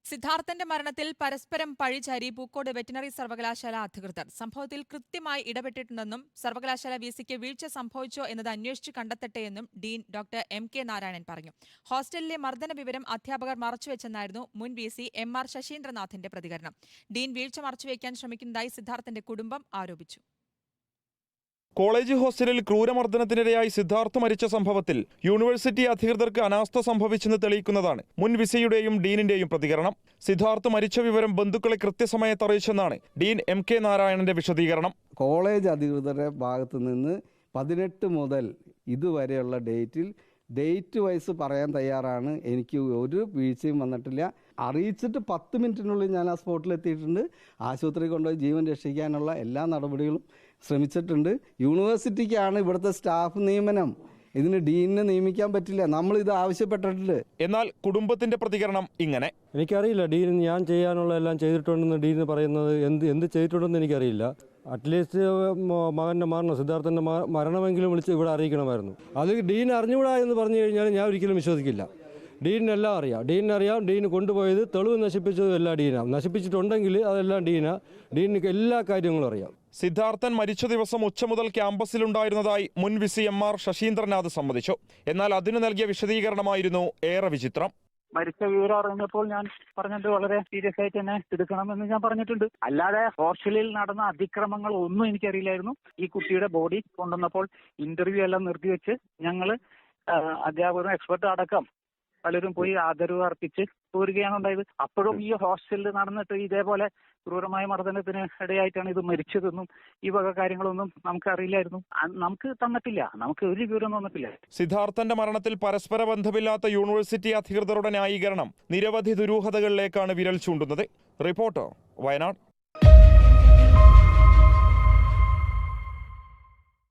സിദ്ധാർത്ഥന്റെ മരണത്തിൽ പരസ്പരം പഴിചാരി പൂക്കോട് വെറ്റിനറി സർവകലാശാല അധികൃതർ. സംഭവത്തിൽ കൃത്യമായി ഇടപെട്ടിട്ടുണ്ടെന്നും സർവകലാശാല വിസിക്ക് വീഴ്ച സംഭവിച്ചോ എന്നത് അന്വേഷിച്ച് കണ്ടെത്തട്ടെയെന്നും ഡീൻ ഡോക്ടർ എം.കെ. നാരായണൻ പറഞ്ഞു. ഹോസ്റ്റലിലെ മർദ്ദന വിവരം അധ്യാപകർ മറച്ചുവെച്ചെന്നായിരുന്നു മുൻ വിസി എം.ആർ. ശശീന്ദ്രനാഥിന്റെ പ്രതികരണം. ഡീൻ വീഴ്ച മറച്ചുവെക്കാൻ ശ്രമിക്കുന്നതായി സിദ്ധാർത്ഥന്റെ കുടുംബം ആരോപിച്ചു. കോളേജ് ഹോസ്റ്റലിൽ ക്രൂരമർദ്ദനത്തിനിരയായി സിദ്ധാർത്ഥ് മരിച്ച സംഭവത്തിൽ യൂണിവേഴ്സിറ്റി അധികൃതർക്ക് അനാസ്ഥ സംഭവിച്ചെന്ന് തെളിയിക്കുന്നതാണ് മുൻ വിസിയുടെയും ഡീനിന്റെയും പ്രതികരണം. സിദ്ധാർത്ഥ് മരിച്ച വിവരം ബന്ധുക്കളെ കൃത്യസമയത്ത് അറിയിച്ചെന്നാണ് ഡീൻ എം.കെ. നാരായണന്റെ വിശദീകരണം. കോളേജ് അധികൃതരുടെ ഭാഗത്തു നിന്ന് 18 മുതൽ ഇതുവരെയുള്ള ഡേറ്റ് വൈസ് പറയാൻ തയ്യാറാണ്. എനിക്ക് ഒരു വീഴ്ചയും വന്നിട്ടില്ല. അറിയിച്ചിട്ട് 10 മിനിറ്റിനുള്ളിൽ ഞാൻ ആ സ്പോട്ടിലെത്തിയിട്ടുണ്ട്. ആശുപത്രി കൊണ്ടുപോയി ജീവൻ രക്ഷിക്കാനുള്ള എല്ലാ നടപടികളും ശ്രമിച്ചിട്ടുണ്ട്. യൂണിവേഴ്സിറ്റിക്കാണ് ഇവിടുത്തെ സ്റ്റാഫ് നിയമനം. ഇതിന് ഡീനിനെ നിയമിക്കാൻ പറ്റില്ല. നമ്മളിത് ആവശ്യപ്പെട്ടിട്ടുണ്ട്. എന്നാൽ കുടുംബത്തിന്റെ പ്രതികരണം ഇങ്ങനെ: എനിക്കറിയില്ല, ഡീൻ ഞാൻ ചെയ്യാനുള്ള എല്ലാം ചെയ്തിട്ടുണ്ടെന്ന് ഡീൻ പറയുന്നത് എന്ത് ചെയ്തിട്ടുണ്ടെന്ന് എനിക്കറിയില്ല. അറ്റ്ലീസ്റ്റ് മകൻ്റെ മരണം, സിദ്ധാർത്ഥൻ്റെ മരണമെങ്കിലും വിളിച്ച് ഇവിടെ അറിയിക്കണമായിരുന്നു. അത് ഡീൻ അറിഞ്ഞുകൂടാ എന്ന് പറഞ്ഞു കഴിഞ്ഞാൽ ഞാൻ ഒരിക്കലും വിശ്വസിക്കില്ല. ഡീനിനെല്ലാം അറിയാം. ഡീൻ കൊണ്ടുപോയത് തെളിവ് നശിപ്പിച്ചതും എല്ലാം ഡീനാണ്. നശിപ്പിച്ചിട്ടുണ്ടെങ്കിൽ അതെല്ലാം ഡീനിന് എല്ലാ കാര്യങ്ങളും അറിയാം. സിദ്ധാർത്ഥൻ മരിച്ച ദിവസം ഉച്ച മുതൽ ക്യാമ്പസിലുണ്ടായിരുന്നതായി മുൻ വിസി എം.ആർ. ശശീന്ദ്രനാഥ് സമ്മതിച്ചു. എന്നാൽ അതിന് നൽകിയ വിശദീകരണമായിരുന്നു ഏറെ വിചിത്രം. മരിച്ച വിവരം അറിഞ്ഞപ്പോൾ ഞാൻ പറഞ്ഞിട്ട് വളരെ സീരിയസ് ആയിട്ട് തന്നെ എടുക്കണമെന്ന് ഞാൻ പറഞ്ഞിട്ടുണ്ട്. അല്ലാതെ ഹോസ്റ്റലിൽ നടന്ന അതിക്രമങ്ങൾ ഒന്നും എനിക്കറിയില്ലായിരുന്നു. ഈ കുട്ടിയുടെ ബോഡി കൊണ്ടുവന്നപ്പോൾ ഇന്റർവ്യൂ എല്ലാം നിർത്തിവെച്ച് ഞങ്ങൾ അധ്യാപകരും എക്സ്പെർട്ട് അടക്കം പലരും പോയി ആദരവ് അർപ്പിച്ച് പോരുകയാണ് ഉണ്ടായത്. അപ്പോഴും ഈ ഹോസ്റ്റലിൽ നടന്നിട്ട് ഇതേപോലെ ക്രൂരമായ മർദ്ദനത്തിന് ഇടയായിട്ടാണ് ഇത് മരിച്ചതെന്നും ഈ വക കാര്യങ്ങളൊന്നും നമുക്ക് അറിയില്ലായിരുന്നു. നമുക്ക് തന്നിട്ടില്ല. നമുക്ക് ഒരു വിവരം തന്നിട്ടില്ല. സിദ്ധാർത്ഥന്റെ മരണത്തിൽ പരസ്പര ബന്ധമില്ലാത്ത യൂണിവേഴ്സിറ്റി അധികൃതരുടെ ന്യായീകരണം നിരവധി ദുരൂഹതകളിലേക്കാണ് വിരൽ ചൂണ്ടുന്നത്. റിപ്പോർട്ടർ, വയനാട്.